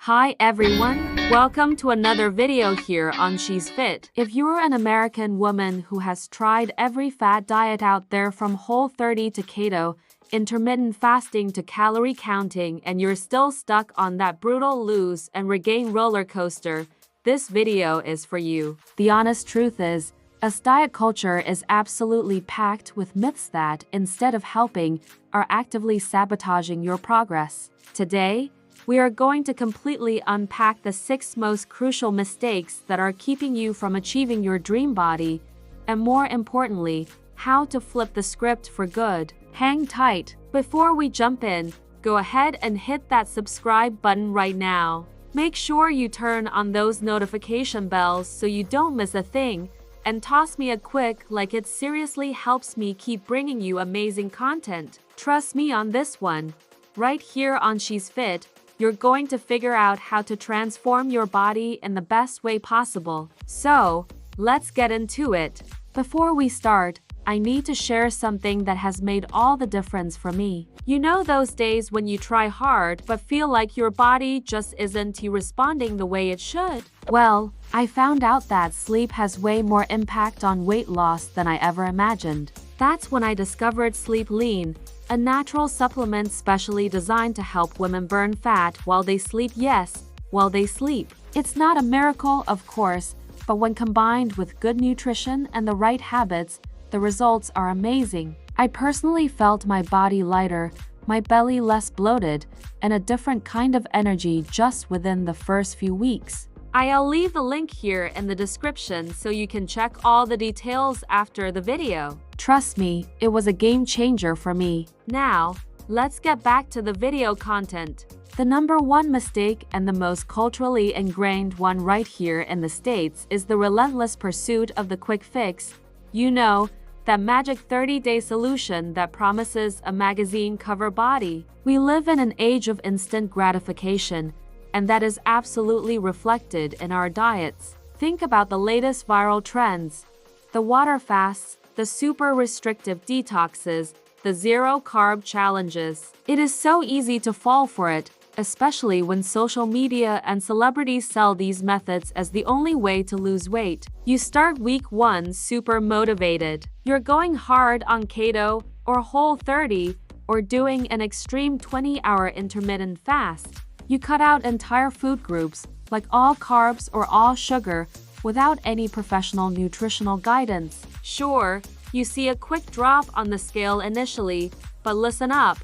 Hi everyone, welcome to another video here on She's Fit. If you're an American woman who has tried every fad diet out there from Whole30 to Keto, intermittent fasting to calorie counting, and you're still stuck on that brutal lose and regain roller coaster, this video is for you. The honest truth is, us diet culture is absolutely packed with myths that, instead of helping, are actively sabotaging your progress. Today, we are going to completely unpack the 6 most crucial mistakes that are keeping you from achieving your dream body, and more importantly, how to flip the script for good. Hang tight. Before we jump in, go ahead and hit that subscribe button right now. Make sure you turn on those notification bells so you don't miss a thing, and toss me a quick like. It seriously helps me keep bringing you amazing content. Trust me on this one. Right here on She's Fit, you're going to figure out how to transform your body in the best way possible. So, let's get into it. Before we start, I need to share something that has made all the difference for me. You know those days when you try hard but feel like your body just isn't responding the way it should? Well, I found out that sleep has way more impact on weight loss than I ever imagined. That's when I discovered Sleep Lean, a natural supplement specially designed to help women burn fat while they sleep. Yes, while they sleep. It's not a miracle, of course, but when combined with good nutrition and the right habits, the results are amazing. I personally felt my body lighter, my belly less bloated, and a different kind of energy just within the first few weeks. I'll leave the link here in the description so you can check all the details after the video. Trust me, it was a game changer for me. Now, let's get back to the video content. The number 1 mistake and the most culturally ingrained one right here in the States is the relentless pursuit of the quick fix. You know, that magic 30-day solution that promises a magazine cover body. We live in an age of instant gratification, and that is absolutely reflected in our diets. Think about the latest viral trends. The water fasts, the super restrictive detoxes, the zero-carb challenges. It is so easy to fall for it, especially when social media and celebrities sell these methods as the only way to lose weight. You start week 1 super motivated. You're going hard on Keto or Whole30 or doing an extreme 20-hour intermittent fast. You cut out entire food groups, like all carbs or all sugar, without any professional nutritional guidance. Sure, you see a quick drop on the scale initially, but listen up.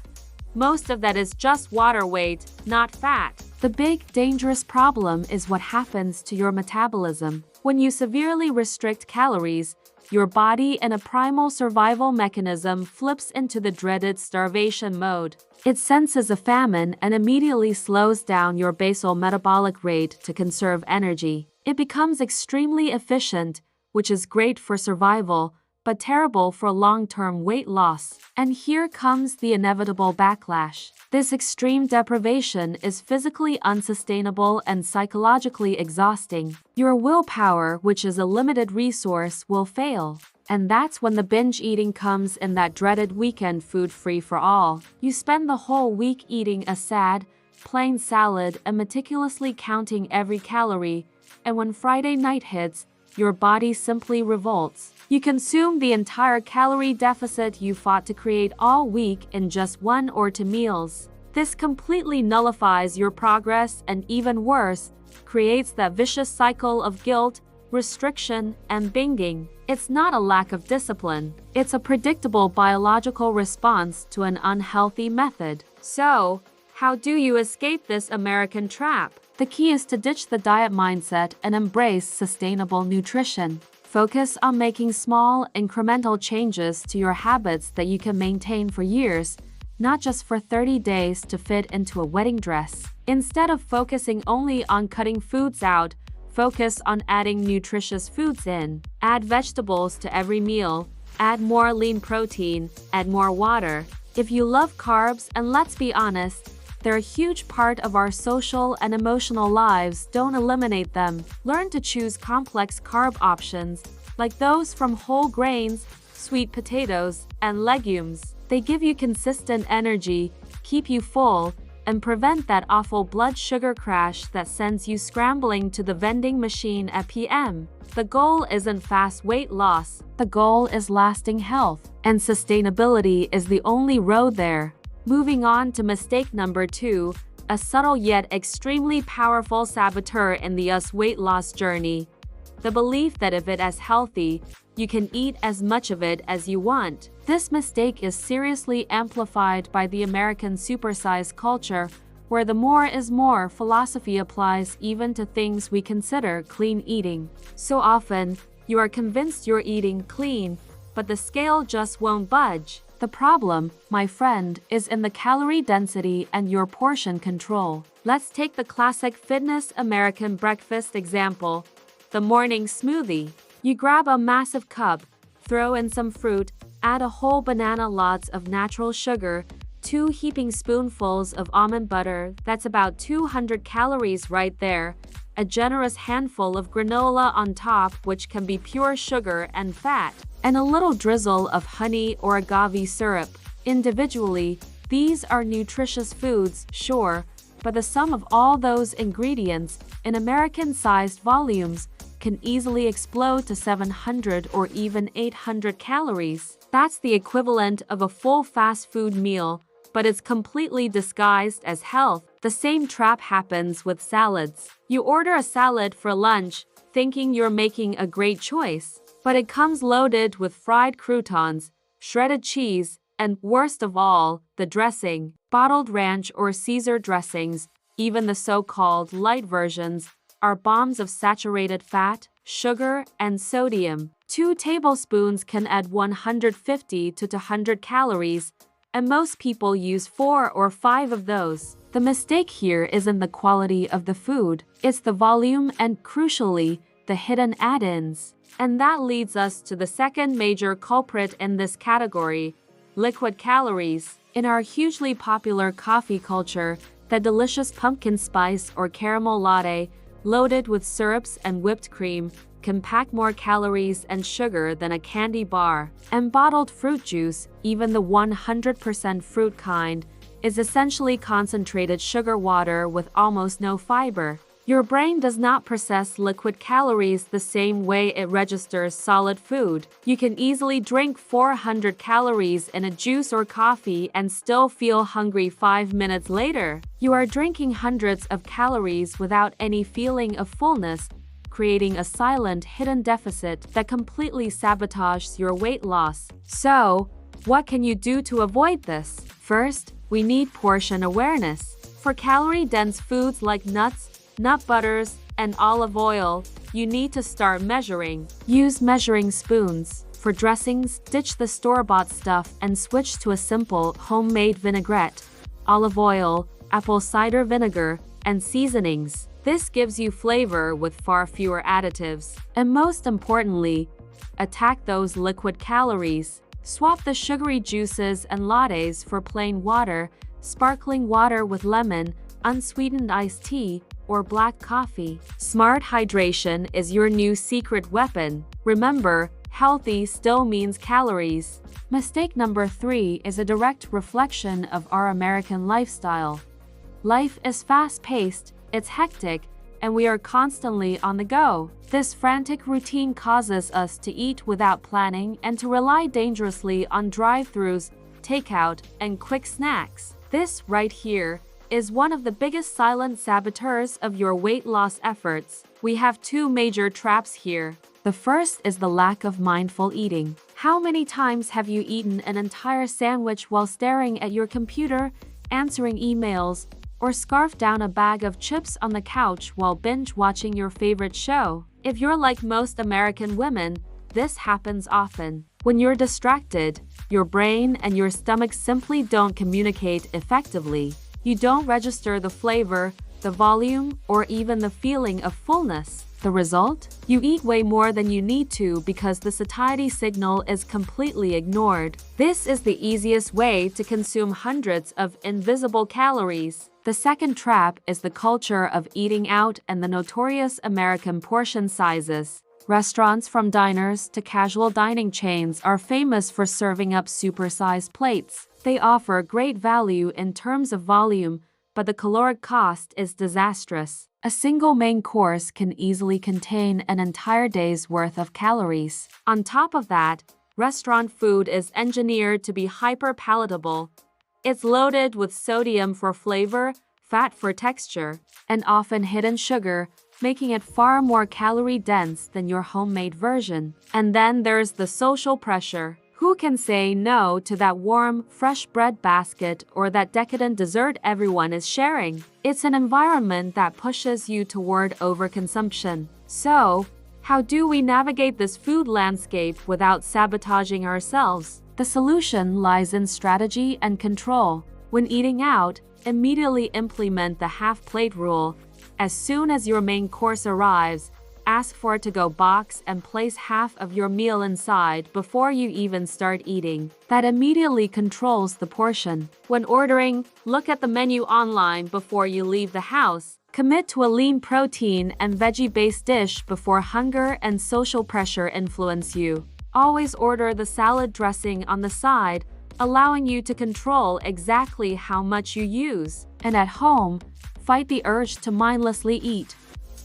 Most of that is just water weight, not fat. The big, dangerous problem is what happens to your metabolism. When you severely restrict calories, your body, in a primal survival mechanism, flips into the dreaded starvation mode. It senses a famine and immediately slows down your basal metabolic rate to conserve energy. It becomes extremely efficient, which is great for survival, but terrible for long-term weight loss. And here comes the inevitable backlash. This extreme deprivation is physically unsustainable and psychologically exhausting. Your willpower, which is a limited resource, will fail. And that's when the binge eating comes in, that dreaded weekend food free for all. You spend the whole week eating a sad, plain salad and meticulously counting every calorie, and when Friday night hits, your body simply revolts. You consume the entire calorie deficit you fought to create all week in just 1 or 2 meals. This completely nullifies your progress and, even worse, creates that vicious cycle of guilt, restriction, and binging. It's not a lack of discipline. It's a predictable biological response to an unhealthy method. So, how do you escape this American trap? The key is to ditch the diet mindset and embrace sustainable nutrition. Focus on making small, incremental changes to your habits that you can maintain for years, not just for 30 days to fit into a wedding dress. Instead of focusing only on cutting foods out, focus on adding nutritious foods in. Add vegetables to every meal, add more lean protein, add more water. If you love carbs, and let's be honest, they're a huge part of our social and emotional lives, don't eliminate them. Learn to choose complex carb options, like those from whole grains, sweet potatoes, and legumes. They give you consistent energy, keep you full, and prevent that awful blood sugar crash that sends you scrambling to the vending machine at PM. The goal isn't fast weight loss, the goal is lasting health, and sustainability is the only road there. Moving on to mistake number 2, a subtle yet extremely powerful saboteur in the weight loss journey. The belief that if it is healthy, you can eat as much of it as you want. This mistake is seriously amplified by the American supersize culture, where the more is more philosophy applies even to things we consider clean eating. So often, you are convinced you're eating clean, but the scale just won't budge. The problem, my friend, is in the calorie density and your portion control. Let's take the classic fitness American breakfast example, the morning smoothie. You grab a massive cup, throw in some fruit, add a whole banana, lots of natural sugar, 2 heaping spoonfuls of almond butter, that's about 200 calories right there, a generous handful of granola on top, which can be pure sugar and fat, and a little drizzle of honey or agave syrup. Individually, these are nutritious foods, sure, but the sum of all those ingredients, in American-sized volumes, can easily explode to 700 or even 800 calories. That's the equivalent of a full fast food meal, but it's completely disguised as health. The same trap happens with salads. You order a salad for lunch, thinking you're making a great choice, but it comes loaded with fried croutons, shredded cheese, and worst of all, the dressing. Bottled ranch or Caesar dressings, even the so-called light versions, are bombs of saturated fat, sugar, and sodium. 2 tablespoons can add 150 to 200 calories, and most people use 4 or 5 of those. The mistake here isn't the quality of the food, it's the volume and, crucially, the hidden add-ins. And that leads us to the second major culprit in this category, liquid calories. In our hugely popular coffee culture, the delicious pumpkin spice or caramel latte, loaded with syrups and whipped cream, can pack more calories and sugar than a candy bar. And bottled fruit juice, even the 100% fruit kind, is essentially concentrated sugar water with almost no fiber. Your brain does not process liquid calories the same way it registers solid food. You can easily drink 400 calories in a juice or coffee and still feel hungry 5 minutes later. You are drinking hundreds of calories without any feeling of fullness, creating a silent, hidden deficit that completely sabotages your weight loss. So, what can you do to avoid this? First, we need portion awareness. For calorie-dense foods like nuts, nut butters, and olive oil, you need to start measuring. Use measuring spoons. For dressings, ditch the store-bought stuff and switch to a simple, homemade vinaigrette, olive oil, apple cider vinegar, and seasonings. This gives you flavor with far fewer additives. And most importantly, attack those liquid calories. Swap the sugary juices and lattes for plain water, sparkling water with lemon, unsweetened iced tea, or black coffee. Smart hydration is your new secret weapon. Remember, healthy still means calories. Mistake number 3 is a direct reflection of our American lifestyle. Life is fast-paced, it's hectic, and we are constantly on the go. This frantic routine causes us to eat without planning and to rely dangerously on drive-thrus, takeout, and quick snacks. This right here is one of the biggest silent saboteurs of your weight loss efforts. We have 2 major traps here. The first is the lack of mindful eating. How many times have you eaten an entire sandwich while staring at your computer, answering emails, or scarfed down a bag of chips on the couch while binge watching your favorite show? If you're like most American women, this happens often. When you're distracted, your brain and your stomach simply don't communicate effectively. You don't register the flavor, the volume, or even the feeling of fullness. The result? You eat way more than you need to because the satiety signal is completely ignored. This is the easiest way to consume hundreds of invisible calories. The second trap is the culture of eating out and the notorious American portion sizes. Restaurants from diners to casual dining chains are famous for serving up supersized plates. They offer great value in terms of volume, but the caloric cost is disastrous. A single main course can easily contain an entire day's worth of calories. On top of that, restaurant food is engineered to be hyper-palatable. It's loaded with sodium for flavor, fat for texture, and often hidden sugar, making it far more calorie-dense than your homemade version. And then there's the social pressure. Who can say no to that warm, fresh bread basket or that decadent dessert everyone is sharing? It's an environment that pushes you toward overconsumption. So, how do we navigate this food landscape without sabotaging ourselves? The solution lies in strategy and control. When eating out, immediately implement the half-plate rule. As soon as your main course arrives, ask for a to-go box and place half of your meal inside before you even start eating. That immediately controls the portion. When ordering, look at the menu online before you leave the house. Commit to a lean protein and veggie-based dish before hunger and social pressure influence you. Always order the salad dressing on the side, allowing you to control exactly how much you use. And at home, fight the urge to mindlessly eat.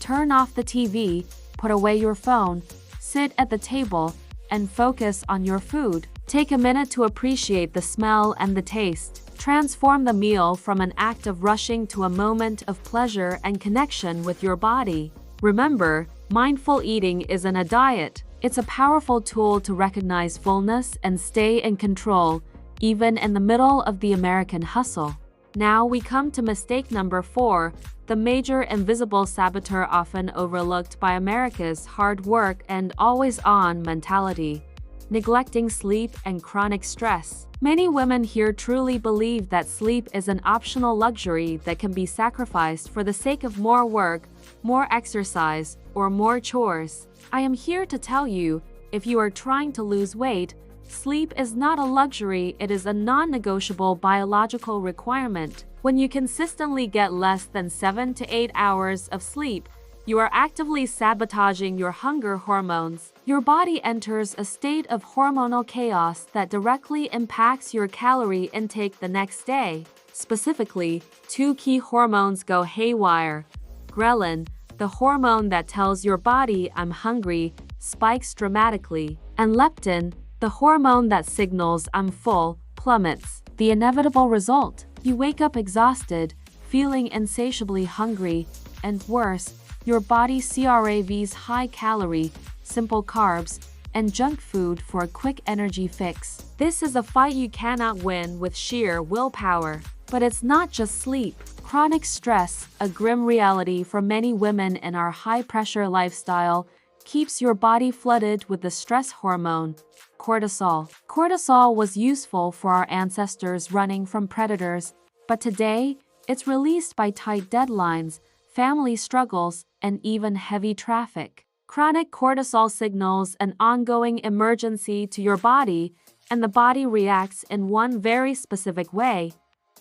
Turn off the TV, put away your phone, sit at the table, and focus on your food. Take a minute to appreciate the smell and the taste. Transform the meal from an act of rushing to a moment of pleasure and connection with your body. Remember, mindful eating isn't a diet. It's a powerful tool to recognize fullness and stay in control, even in the middle of the American hustle. Now we come to mistake number 4, the major invisible saboteur often overlooked by America's hard work and always-on mentality: neglecting sleep and chronic stress. Many women here truly believe that sleep is an optional luxury that can be sacrificed for the sake of more work, more exercise, or more chores. I am here to tell you, if you are trying to lose weight, sleep is not a luxury, it is a non-negotiable biological requirement. When you consistently get less than 7 to 8 hours of sleep, you are actively sabotaging your hunger hormones. Your body enters a state of hormonal chaos that directly impacts your calorie intake the next day. Specifically, 2 key hormones go haywire. Ghrelin, the hormone that tells your body "I'm hungry," spikes dramatically, and leptin, the hormone that signals "I'm full," plummets. The inevitable result: you wake up exhausted, feeling insatiably hungry, and worse, your body craves high-calorie, simple carbs, and junk food for a quick energy fix. This is a fight you cannot win with sheer willpower. But it's not just sleep. Chronic stress, a grim reality for many women in our high-pressure lifestyle, keeps your body flooded with the stress hormone, cortisol. Cortisol was useful for our ancestors running from predators, but today, it's released by tight deadlines, family struggles, and even heavy traffic. Chronic cortisol signals an ongoing emergency to your body, and the body reacts in one very specific way.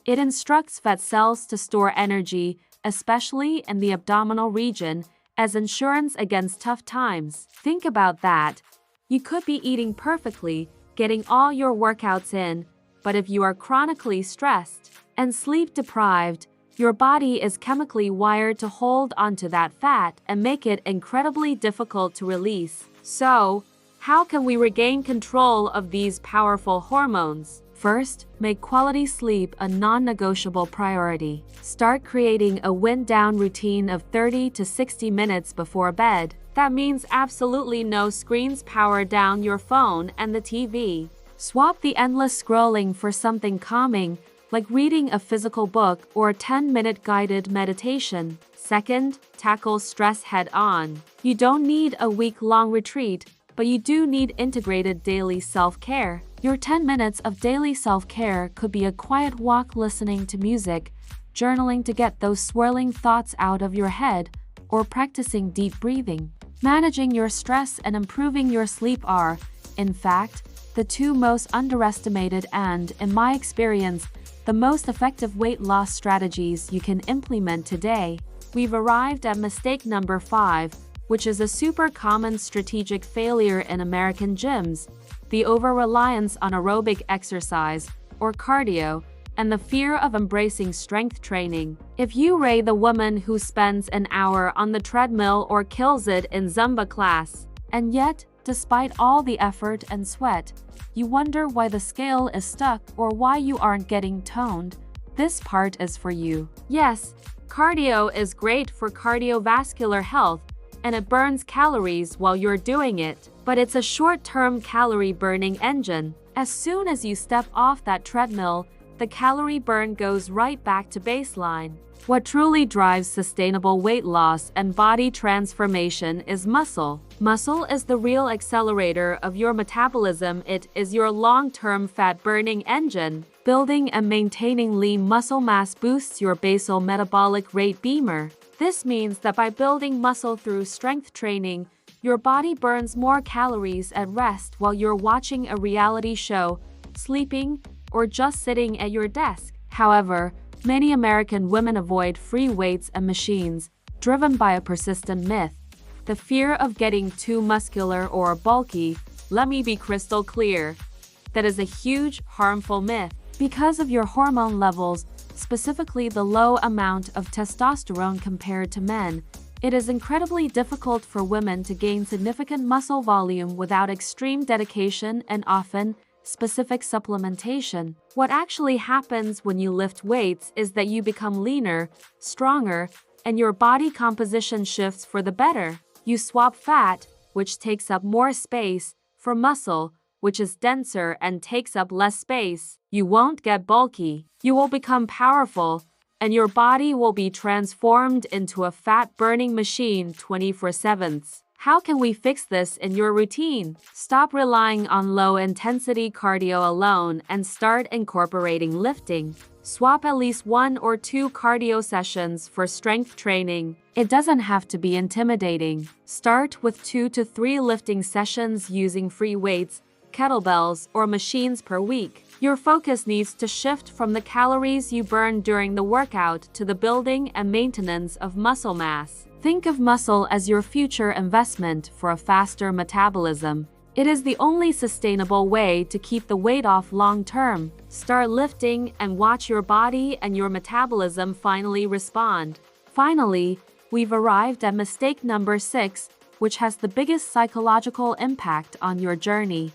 It instructs fat cells to store energy, especially in the abdominal region, as insurance against tough times. Think about that. You could be eating perfectly, getting all your workouts in, but if you are chronically stressed and sleep-deprived, your body is chemically wired to hold onto that fat and make it incredibly difficult to release. So, how can we regain control of these powerful hormones? First, make quality sleep a non-negotiable priority. Start creating a wind-down routine of 30 to 60 minutes before bed. That means absolutely no screens. Power down your phone and the TV. Swap the endless scrolling for something calming, like reading a physical book or a 10-minute guided meditation. Second, tackle stress head-on. You don't need a week-long retreat, but you do need integrated daily self-care. Your 10 minutes of daily self-care could be a quiet walk listening to music, journaling to get those swirling thoughts out of your head, or practicing deep breathing. Managing your stress and improving your sleep are, in fact, the two most underestimated and, in my experience, the most effective weight loss strategies you can implement today. We've arrived at mistake number 5, which is a super common strategic failure in American gyms: the over-reliance on aerobic exercise, or cardio, and the fear of embracing strength training. If you rate the woman who spends an hour on the treadmill or kills it in Zumba class, and yet, despite all the effort and sweat, you wonder why the scale is stuck or why you aren't getting toned, this part is for you. Yes, cardio is great for cardiovascular health, and it burns calories while you're doing it, but it's a short-term calorie-burning engine. As soon as you step off that treadmill, the calorie burn goes right back to baseline. What truly drives sustainable weight loss and body transformation is muscle. Muscle is the real accelerator of your metabolism. It is your long-term fat-burning engine. Building and maintaining lean muscle mass boosts your basal metabolic rate beamer. This means that by building muscle through strength training, your body burns more calories at rest while you're watching a reality show, sleeping, or just sitting at your desk. However, many American women avoid free weights and machines, driven by a persistent myth: the fear of getting too muscular or bulky. Let me be crystal clear. That is a huge, harmful myth. Because of your hormone levels, specifically the low amount of testosterone compared to men, it is incredibly difficult for women to gain significant muscle volume without extreme dedication and often specific supplementation. What actually happens when you lift weights is that you become leaner, stronger, and your body composition shifts for the better. You swap fat, which takes up more space, for muscle, which is denser and takes up less space. You won't get bulky. You will become powerful, and your body will be transformed into a fat-burning machine 24/7. How can we fix this in your routine? Stop relying on low-intensity cardio alone and start incorporating lifting. Swap at least 1 or 2 cardio sessions for strength training. It doesn't have to be intimidating. Start with 2 to 3 lifting sessions using free weights, kettlebells, or machines per week. Your focus needs to shift from the calories you burn during the workout to the building and maintenance of muscle mass. Think of muscle as your future investment for a faster metabolism. It is the only sustainable way to keep the weight off long term. Start lifting and watch your body and your metabolism finally respond. Finally, we've arrived at mistake number 6, which has the biggest psychological impact on your journey: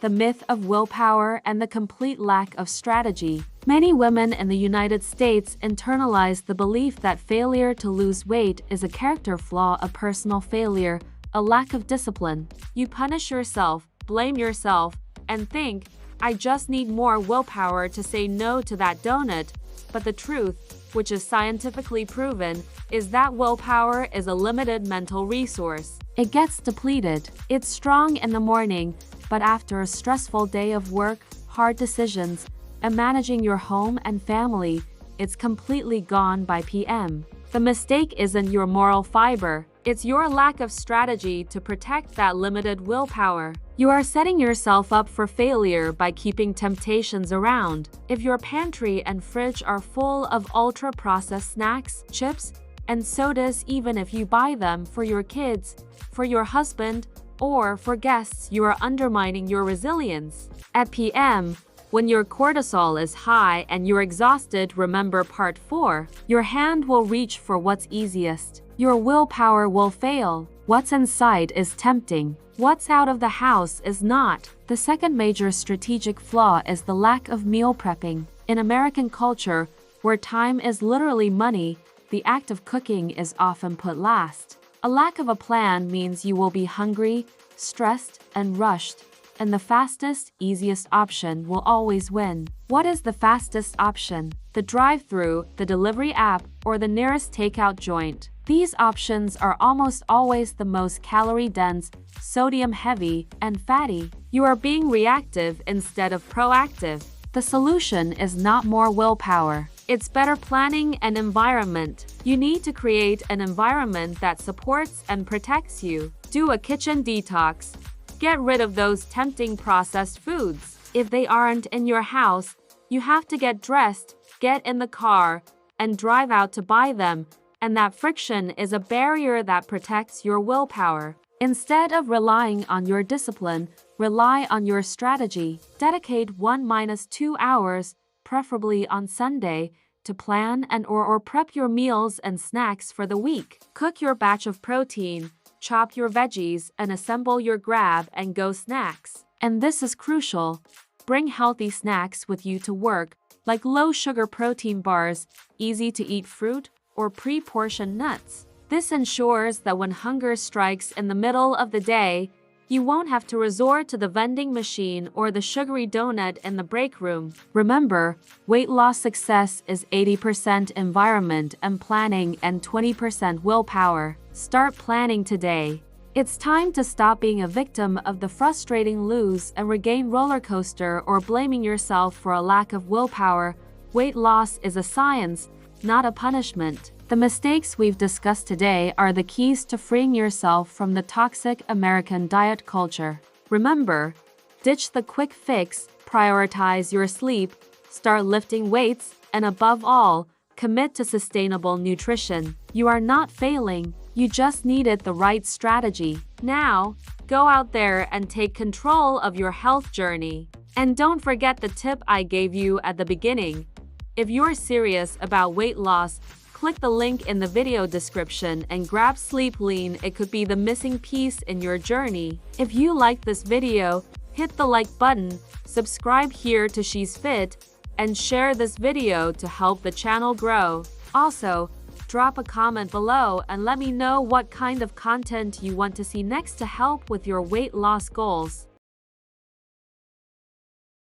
the myth of willpower and the complete lack of strategy. Many women in the United States internalize the belief that failure to lose weight is a character flaw, a personal failure, a lack of discipline. You punish yourself, blame yourself, and think, I just need more willpower to say no to that donut. But the truth, which is scientifically proven, is that willpower is a limited mental resource. It gets depleted. It's strong in the morning, but after a stressful day of work, hard decisions, and managing your home and family, it's completely gone by PM. The mistake isn't your moral fiber, it's your lack of strategy to protect that limited willpower. You are setting yourself up for failure by keeping temptations around. If your pantry and fridge are full of ultra-processed snacks, chips, and sodas, even if you buy them for your kids, for your husband, or for guests, you are undermining your resilience. At PM, when your cortisol is high and you're exhausted, remember part 4, your hand will reach for what's easiest. Your willpower will fail. What's inside is tempting. What's out of the house is not. The second major strategic flaw is the lack of meal prepping. In American culture, where time is literally money, the act of cooking is often put last. A lack of a plan means you will be hungry, stressed, and rushed, and the fastest, easiest option will always win. What is the fastest option? The drive-thru, the delivery app, or the nearest takeout joint? These options are almost always the most calorie-dense, sodium-heavy, and fatty. You are being reactive instead of proactive. The solution is not more willpower. It's better planning and environment. You need to create an environment that supports and protects you. Do a kitchen detox. Get rid of those tempting processed foods. If they aren't in your house, you have to get dressed, get in the car, and drive out to buy them, and that friction is a barrier that protects your willpower. Instead of relying on your discipline, rely on your strategy. Dedicate 1-2 hours preferably on Sunday, to plan or prep your meals and snacks for the week. Cook your batch of protein, chop your veggies, and assemble your grab-and-go snacks. And this is crucial. Bring healthy snacks with you to work, like low-sugar protein bars, easy-to-eat fruit, or pre-portioned nuts. This ensures that when hunger strikes in the middle of the day, you won't have to resort to the vending machine or the sugary donut in the break room. Remember, weight loss success is 80% environment and planning and 20% willpower. Start planning today. It's time to stop being a victim of the frustrating lose and regain roller coaster or blaming yourself for a lack of willpower. Weight loss is a science, not a punishment. The mistakes we've discussed today are the keys to freeing yourself from the toxic American diet culture. Remember, ditch the quick fix, prioritize your sleep, start lifting weights, and above all, commit to sustainable nutrition. You are not failing, you just needed the right strategy. Now, go out there and take control of your health journey. And don't forget the tip I gave you at the beginning. If you're serious about weight loss, click the link in the video description and grab Sleep Lean. It could be the missing piece in your journey. If you liked this video, hit the like button, subscribe here to She's Fit, and share this video to help the channel grow. Also, drop a comment below and let me know what kind of content you want to see next to help with your weight loss goals.